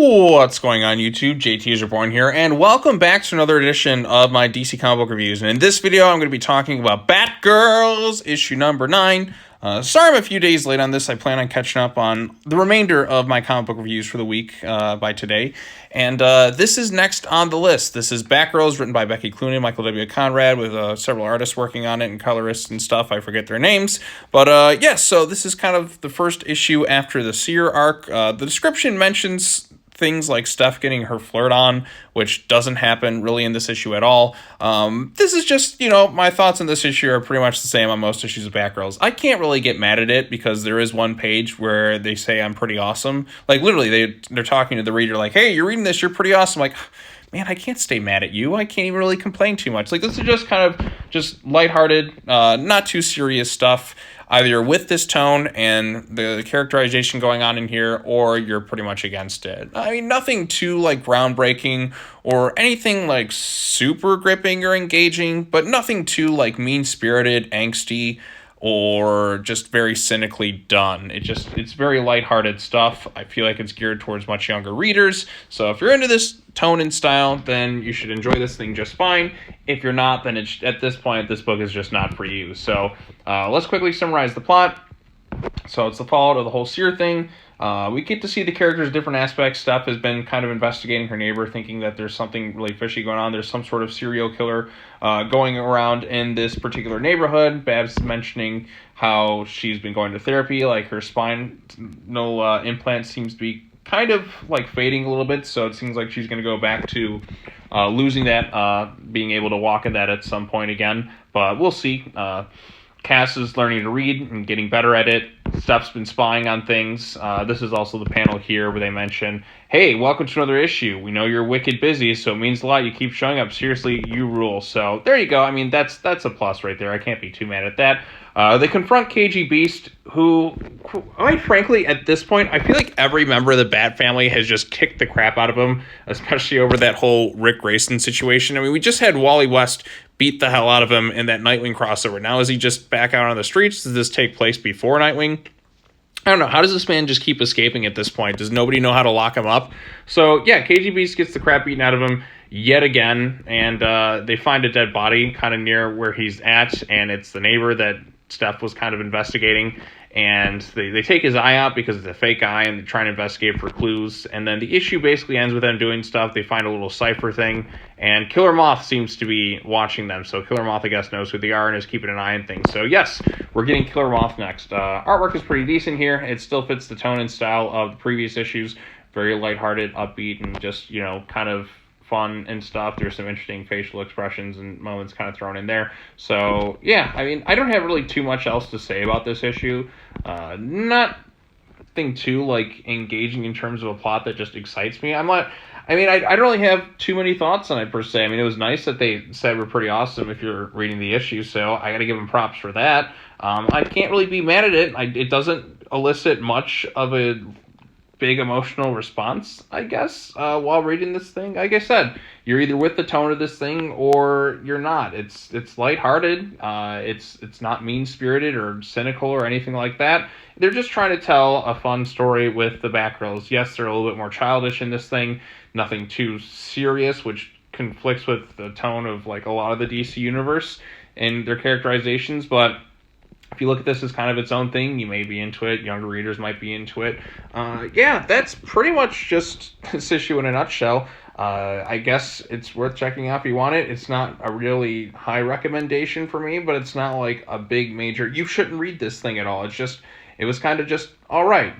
What's going on, YouTube? JT is Reborn here, and welcome back to another edition of my DC comic book reviews. And in this video, I'm going to be talking about Batgirls, issue number 9. Sorry I'm a few days late on this. I plan on catching up on the remainder of my comic book reviews for the week by today. And this is next on the list. This is Batgirls, written by Becky Clooney and Michael W. Conrad, with several artists working on it and colorists and stuff. I forget their names. But yes, so this is kind of the first issue after the Seer arc. The description mentions things like Steph getting her flirt on, which doesn't happen really in this issue at all. This is just, my thoughts on this issue are pretty much the same on most issues of Batgirls. I can't really get mad at it because there is one page where they say I'm pretty awesome. Like, literally, they're talking to the reader like, hey, you're reading this, you're pretty awesome. Like, man, I can't stay mad at you. I can't even really complain too much. Like, this is just kind of just lighthearted, not too serious stuff. Either you're with this tone and the characterization going on in here, or you're pretty much against it. I mean, nothing too, groundbreaking or anything, super gripping or engaging, but nothing too, mean-spirited, angsty, or just very cynically done. It's very lighthearted stuff. I feel like it's geared towards much younger readers. So if you're into this tone and style, then you should enjoy this thing just fine. If you're not, then at this point, this book is just not for you. So let's quickly summarize the plot. So it's the fallout of the whole Seer thing. We get to see the character's different aspects. Steph has been kind of investigating her neighbor, thinking that there's something really fishy going on. There's some sort of serial killer going around in this particular neighborhood. Babs mentioning how she's been going to therapy, like her spinal implant seems to be kind of fading a little bit, so it seems like she's going to go back to losing that, being able to walk in that at some point again, but we'll see. Cass is learning to read and getting better at it. Steph's been spying on things. This is also the panel here where they mention, hey, welcome to another issue. We know you're wicked busy, so it means a lot. You keep showing up. Seriously, you rule. So there you go. I mean, that's a plus right there. I can't be too mad at that. They confront KG Beast, who, quite frankly, at this point, I feel like every member of the Bat family has just kicked the crap out of him, especially over that whole Rick Grayson situation. I mean, we just had Wally West beat the hell out of him in that Nightwing crossover. Now is he just back out on the streets? Does this take place before Nightwing? I don't know. How does this man just keep escaping at this point? Does nobody know how to lock him up? So, yeah, KG Beast gets the crap beaten out of him yet again, and they find a dead body kind of near where he's at, and it's the neighbor that Steph was kind of investigating, and they take his eye out because it's a fake eye, and they try and investigate for clues, and then the issue basically ends with them doing stuff. They find a little cipher thing, and Killer Moth seems to be watching them, so Killer Moth, I guess, knows who they are and is keeping an eye on things. So yes, we're getting Killer Moth next. Artwork is pretty decent here. It still fits the tone and style of the previous issues. Very lighthearted, upbeat, and just, kind of fun and stuff. There's some interesting facial expressions and moments kind of thrown in there. So yeah, I mean, I don't have really too much else to say about this issue. Nothing too engaging in terms of a plot that just excites me. I don't really have too many thoughts on it per se. I mean, it was nice that they said we're pretty awesome if you're reading the issue, so I gotta give them props for that. I can't really be mad at it. It doesn't elicit much of a big emotional response, I guess, while reading this thing. Like I said, you're either with the tone of this thing or you're not. It's lighthearted. It's not mean-spirited or cynical or anything like that. They're just trying to tell a fun story with the Batgirls. Yes, they're a little bit more childish in this thing. Nothing too serious, which conflicts with the tone of a lot of the DC universe and their characterizations, but if you look at this as kind of its own thing, you may be into it. Younger readers might be into it. Yeah, that's pretty much just this issue in a nutshell. I guess it's worth checking out if you want it. It's not a really high recommendation for me, but it's not a big major, you shouldn't read this thing at all. It was kind of just all right.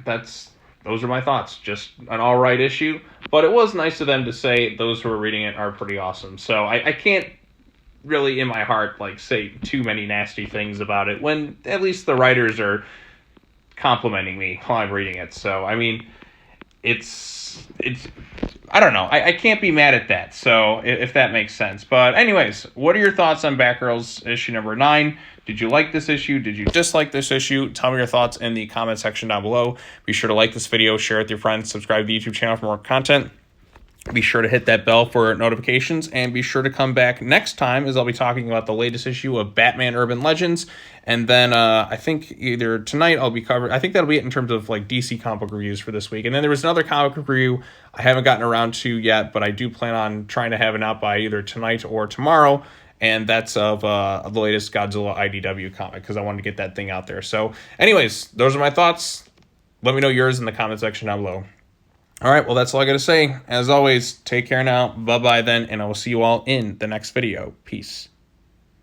Those are my thoughts. Just an all right issue. But it was nice of them to say those who are reading it are pretty awesome. So I can't really in my heart say too many nasty things about it when at least the writers are complimenting me while I'm reading it. So I mean, it's I don't know, I can't be mad at that, so if that makes sense. But anyways, what are your thoughts on Batgirls issue number 9? Did you like this issue? Did you dislike this issue? Tell me your thoughts in the comment section down below. Be sure to like this video, share it with your friends, subscribe to the YouTube channel for more content. Be sure to hit that bell for notifications, and be sure to come back next time, as I'll be talking about the latest issue of Batman Urban Legends. And then I think either tonight I'll be covering, I think that'll be it in terms of like DC comic book reviews for this week. And then there was another comic book review I haven't gotten around to yet, but I do plan on trying to have it out by either tonight or tomorrow. And that's of the latest Godzilla IDW comic, because I wanted to get that thing out there. So anyways, those are my thoughts. Let me know yours in the comment section down below. All right, well, that's all I got to say. As always, take care now. Bye-bye then, and I will see you all in the next video. Peace.